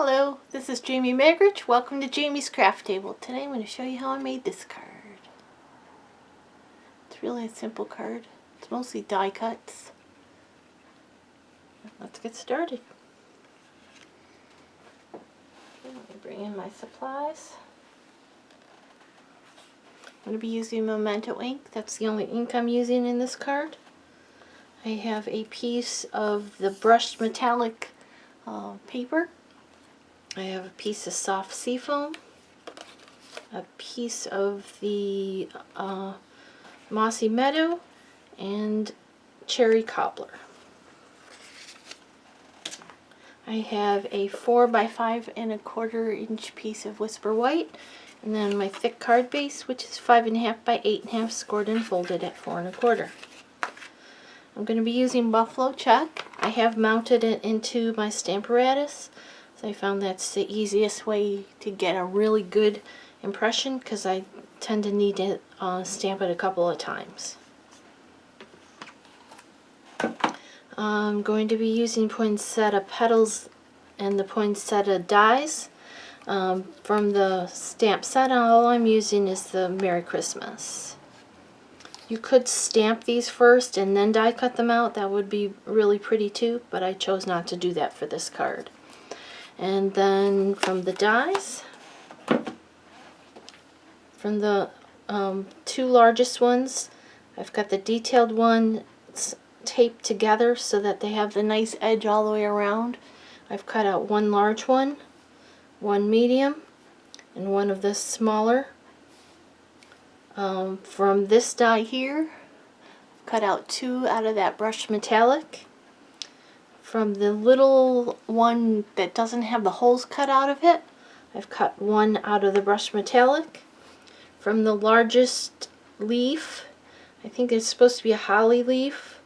Hello, this is Jamie Magridge. Welcome to Jamie's Craft Table. Today I'm going to show you how I made this card. It's really a simple card. It's mostly die cuts. Let's get started. Okay, let me bring in my supplies. I'm going to be using Memento ink. That's the only ink I'm using in this card. I have a piece of the brushed metallic paper. I have a piece of soft seafoam, a piece of the mossy meadow, and cherry cobbler. I have a 4 by 5 1/4 inch piece of whisper white, and then my thick card base, which is 5 1/2 by 8 1/2, scored and folded at 4 1/4. I'm going to be using buffalo check. I have mounted it into my Stamparatus. So I found that's the easiest way to get a really good impression because I tend to need to stamp it a couple of times. I'm going to be using Poinsettia Petals and the Poinsettia dies from the stamp set. All I'm using is the Merry Christmas. You could stamp these first and then die cut them out. That would be really pretty too, but I chose not to do that for this card. And then from the dies, from the two largest ones, I've got the detailed one taped together so that they have the nice edge all the way around. I've cut out one large one, one medium, and one of the smaller. From this die here, I've cut out 2 out of that brushed metallic. From the little one that doesn't have the holes cut out of it, I've cut 1 out of the brushed metallic. From the largest leaf, I think it's supposed to be a holly leaf,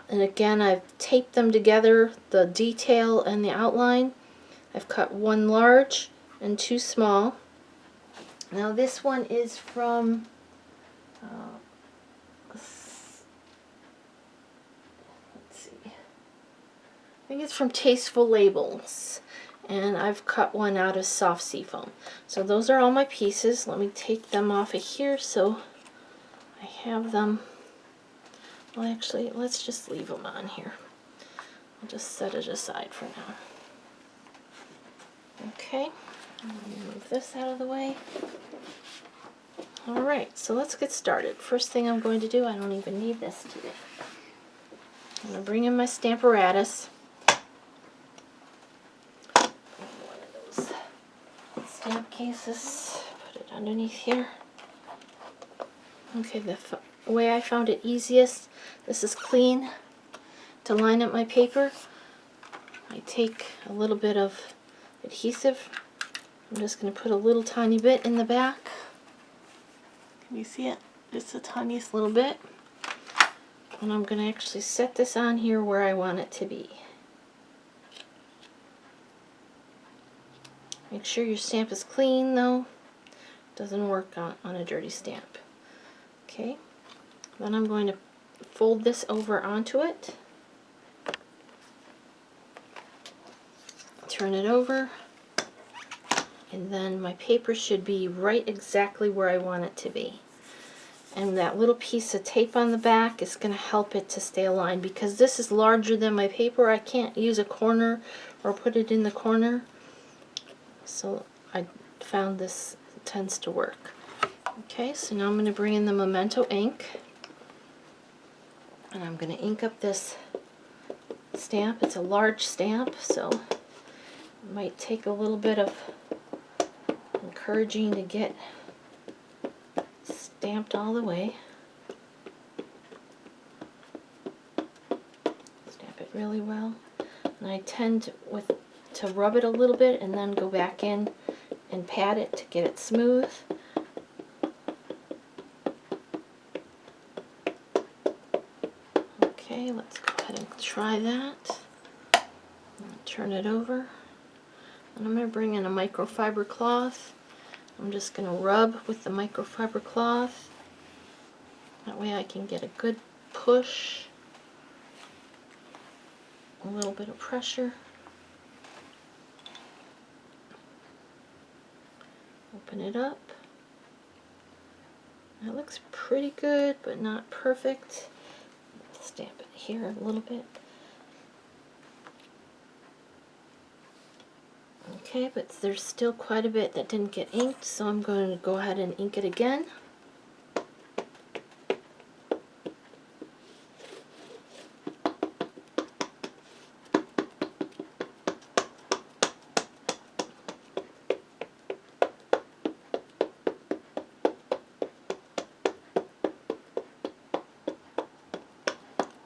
and again I've taped them together, the detail and the outline. I've cut 1 large and 2 small. Now this one is from I think it's from Tasteful Labels, and I've cut 1 out of soft seafoam. So those are all my pieces. Let me take them off of here so I have them. Well, actually, let's just leave them on here. I'll just set it aside for now. Okay, let me move this out of the way. Alright, so let's get started. First thing I'm going to do, I don't even need this today. I'm going to bring in my Stamparatus. One of those stamp cases, put it underneath here. Okay, the way I found it easiest, this is clean, to line up my paper. I take a little bit of adhesive. I'm just going to put a little tiny bit in the back. Can you see it? Just the tiniest little bit. And I'm going to actually set this on here where I want it to be. Make sure your stamp is clean though. Doesn't work on a dirty stamp. Okay. Then I'm going to fold this over onto it. Turn it over. And then my paper should be right exactly where I want it to be. And that little piece of tape on the back is going to help it to stay aligned. Because this is larger than my paper, I can't use a corner or put it in the corner. So I found this tends to work. Okay, so now I'm going to bring in the Memento ink. And I'm going to ink up this stamp. It's a large stamp, so it might take a little bit of encouraging to get stamped all the way. Stamp it really well. And I tend to rub it a little bit and then go back in and pat it to get it smooth. Okay, let's go ahead and try that. Turn it over. And I'm going to bring in a microfiber cloth. I'm just going to rub with the microfiber cloth. That way I can get a good push. A little bit of pressure. Open it up. That looks pretty good, but not perfect. Stamp it here a little bit. Okay, but there's still quite a bit that didn't get inked, so I'm going to go ahead and ink it again.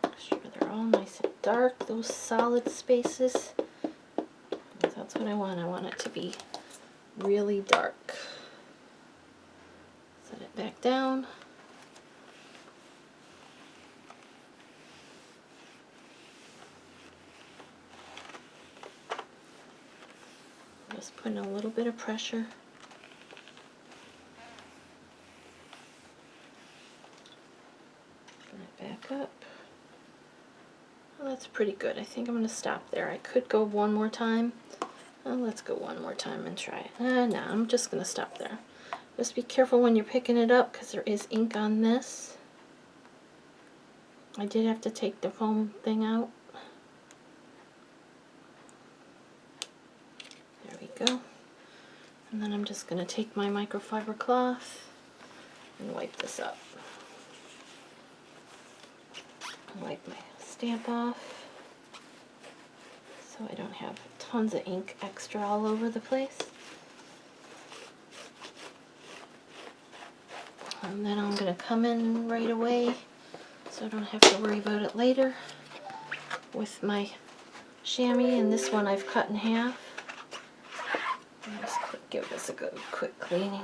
Make sure they're all nice and dark, those solid spaces. That's what I want. I want it to be really dark. Set it back down. Just putting a little bit of pressure. Turn it back up. Well, that's pretty good. I think I'm going to stop there. I could go one more time. Let's go one more time and try it. No, I'm just going to stop there. Just be careful when you're picking it up because there is ink on this. I did have to take the foam thing out. There we go. And then I'm just going to take my microfiber cloth and wipe this up. Wipe my stamp off so I don't have tons of ink extra all over the place. And then I'm going to come in right away so I don't have to worry about it later with my chamois, and this one I've cut in half. Just give this a good quick cleaning.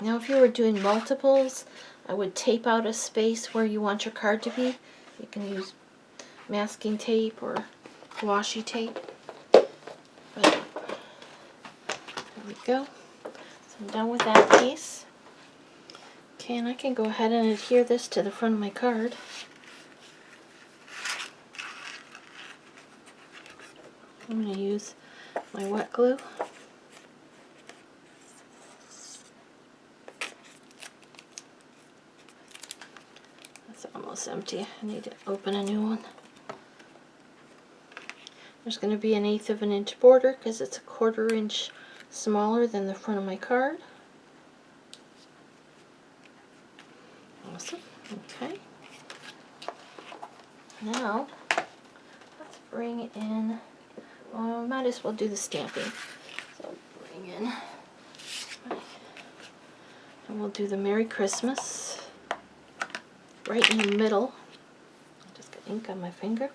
Now if you were doing multiples, I would tape out a space where you want your card to be. You can use masking tape or washi tape. But there we go. So I'm done with that piece. Okay, and I can go ahead and adhere this to the front of my card. I'm going to use my wet glue. Almost empty. I need to open a new one. There's going to be an 1/8 of an inch border because it's a 1/4 inch smaller than the front of my card. Awesome. Okay. Now let's bring in. Well, I might as well do the stamping. So bring in. And we'll do the Merry Christmas. Right in the middle. I just got ink on my finger.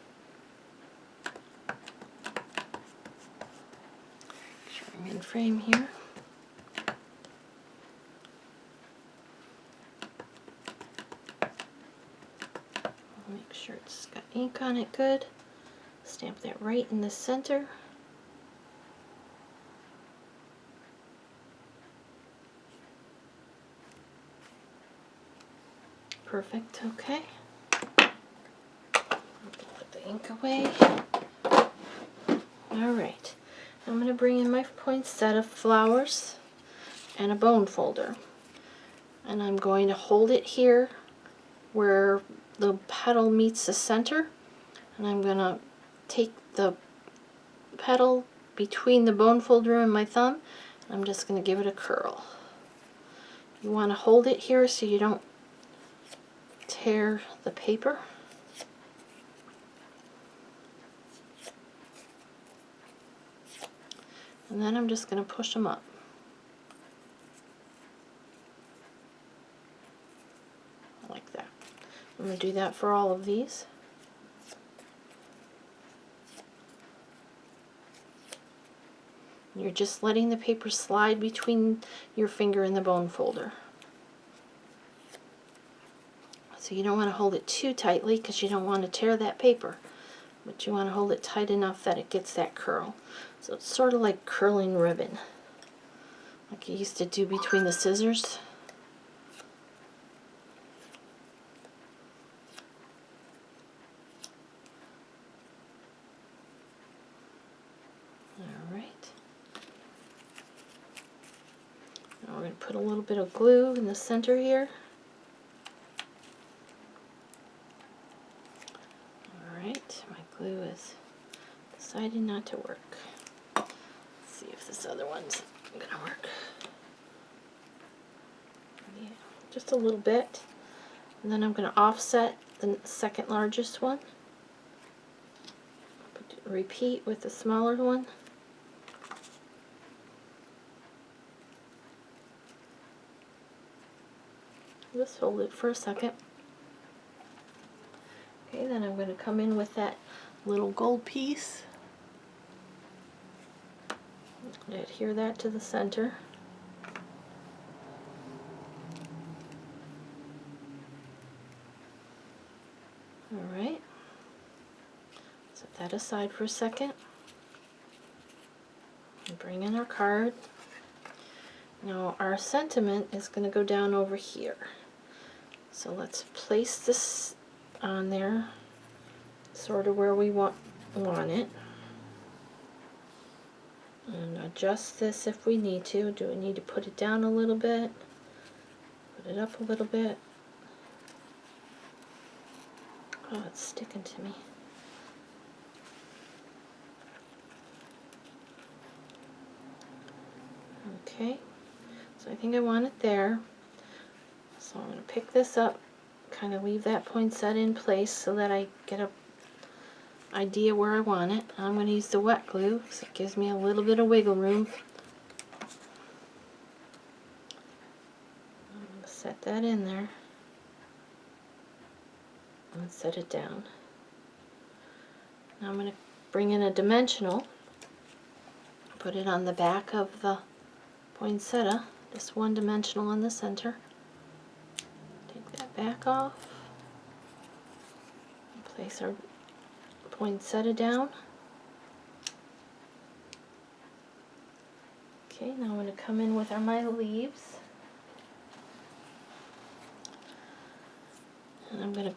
Make sure I'm in frame here. Make sure it's got ink on it good. Stamp that right in the center. Perfect, okay. Put the ink away. Alright, I'm going to bring in my poinsettia flowers and a bone folder. And I'm going to hold it here where the petal meets the center. And I'm going to take the petal between the bone folder and my thumb. And I'm just going to give it a curl. You want to hold it here so you don't tear the paper. And then I'm just going to push them up. Like that. I'm going to do that for all of these. You're just letting the paper slide between your finger and the bone folder. So you don't want to hold it too tightly because you don't want to tear that paper. But you want to hold it tight enough that it gets that curl. So it's sort of like curling ribbon. like I used to do between the scissors. Alright. Now we're going to put a little bit of glue in the center here. Alright, my glue is deciding not to work. Let's see if this other one's going to work. Yeah, just a little bit. And then I'm going to offset the second largest one. Repeat with the smaller one. Just hold it for a second. Okay, then I'm going to come in with that little gold piece. Adhere that to the center. Alright. Set that aside for a second. And bring in our card. Now our sentiment is going to go down over here. So let's place this on there, sort of where we want it. And adjust this if we need to. Do we need to put it down a little bit? Put it up a little bit. Oh, it's sticking to me. Okay, so I think I want it there. So I'm going to pick this up, kind of leave that poinsettia in place so that I get an idea where I want it. I'm going to use the wet glue because it gives me a little bit of wiggle room. I'm going to set that in there and set it down. Now I'm going to bring in a dimensional, put it on the back of the poinsettia, just one dimensional in the center. Take that back off. Place our poinsettia down. Okay, now I'm going to come in with my leaves. And I'm going to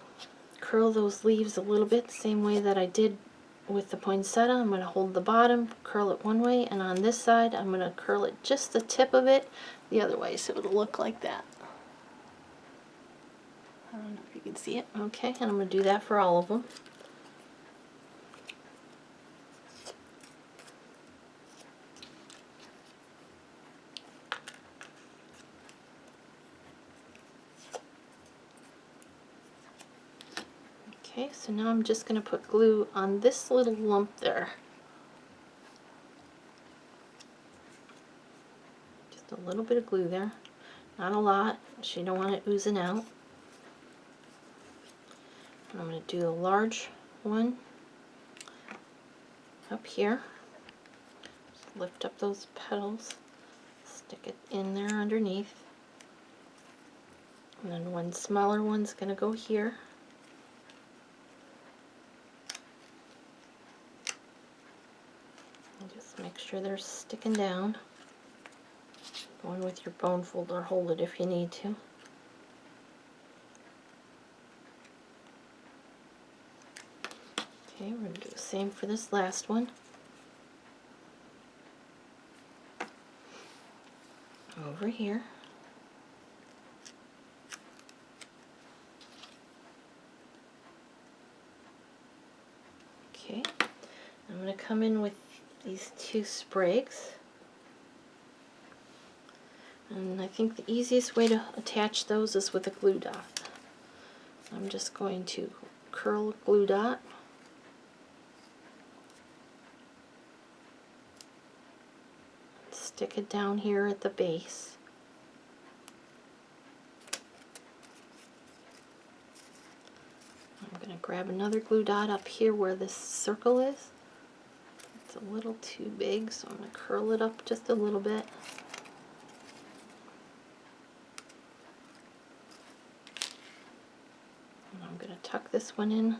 curl those leaves a little bit, the same way that I did with the poinsettia. I'm going to hold the bottom, curl it one way, and on this side I'm going to curl it just the tip of it the other way, so it'll look like that. I don't know if you can see it. Okay, and I'm going to do that for all of them. Okay, so now I'm just going to put glue on this little lump there. Just a little bit of glue there. Not a lot, so you don't want it oozing out. And I'm going to do a large one up here. Just lift up those petals, stick it in there underneath. And then one smaller one's going to go here. And just make sure they're sticking down. Go in with your bone folder, hold it if you need to. Okay, we're going to do the same for this last one. Over here. Okay, I'm going to come in with these two sprigs. And I think the easiest way to attach those is with a glue dot. I'm just going to curl a glue dot. Stick it down here at the base. I'm going to grab another glue dot up here where this circle is. It's a little too big, so I'm going to curl it up just a little bit. And I'm going to tuck this one in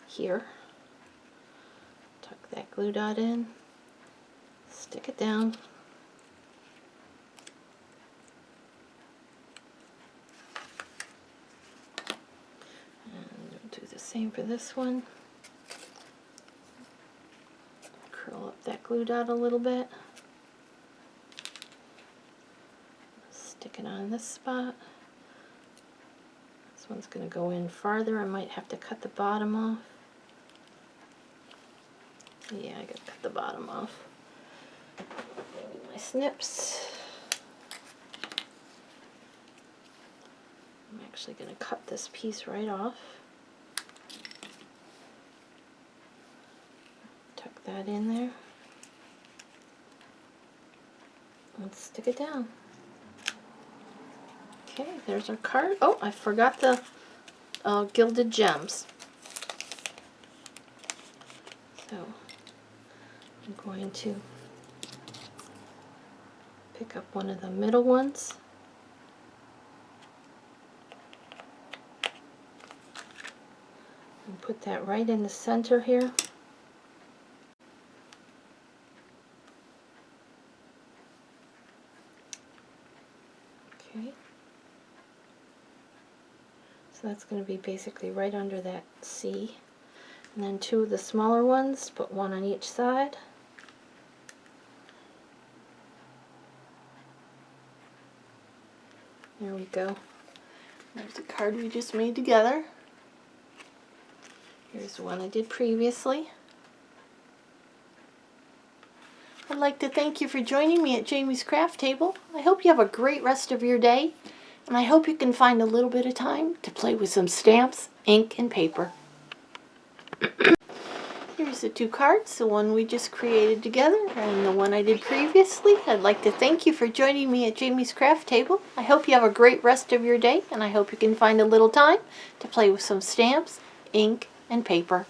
here. Tuck that glue dot in. Stick it down. Same for this one. Curl up that glue dot a little bit. Stick it on this spot. This one's going to go in farther. I might have to cut the bottom off. Yeah, I got to cut the bottom off. My snips. I'm actually going to cut this piece right off. Tuck that in there. Let's stick it down. Okay, there's our card. Oh, I forgot the gilded gems. So I'm going to pick up one of the middle ones. And put that right in the center here. Okay. So that's going to be basically right under that C. And then two of the smaller ones, put one on each side. There we go. There's the card we just made together. Here's the one I did previously. I'd like to thank you for joining me at Jamie's Craft Table. I hope you have a great rest of your day, and I hope you can find a little bit of time to play with some stamps, ink, and paper. Here's the two cards, the one we just created together and the one I did previously. I'd like to thank you for joining me at Jamie's Craft Table. I hope you have a great rest of your day, and I hope you can find a little time to play with some stamps, ink, and paper.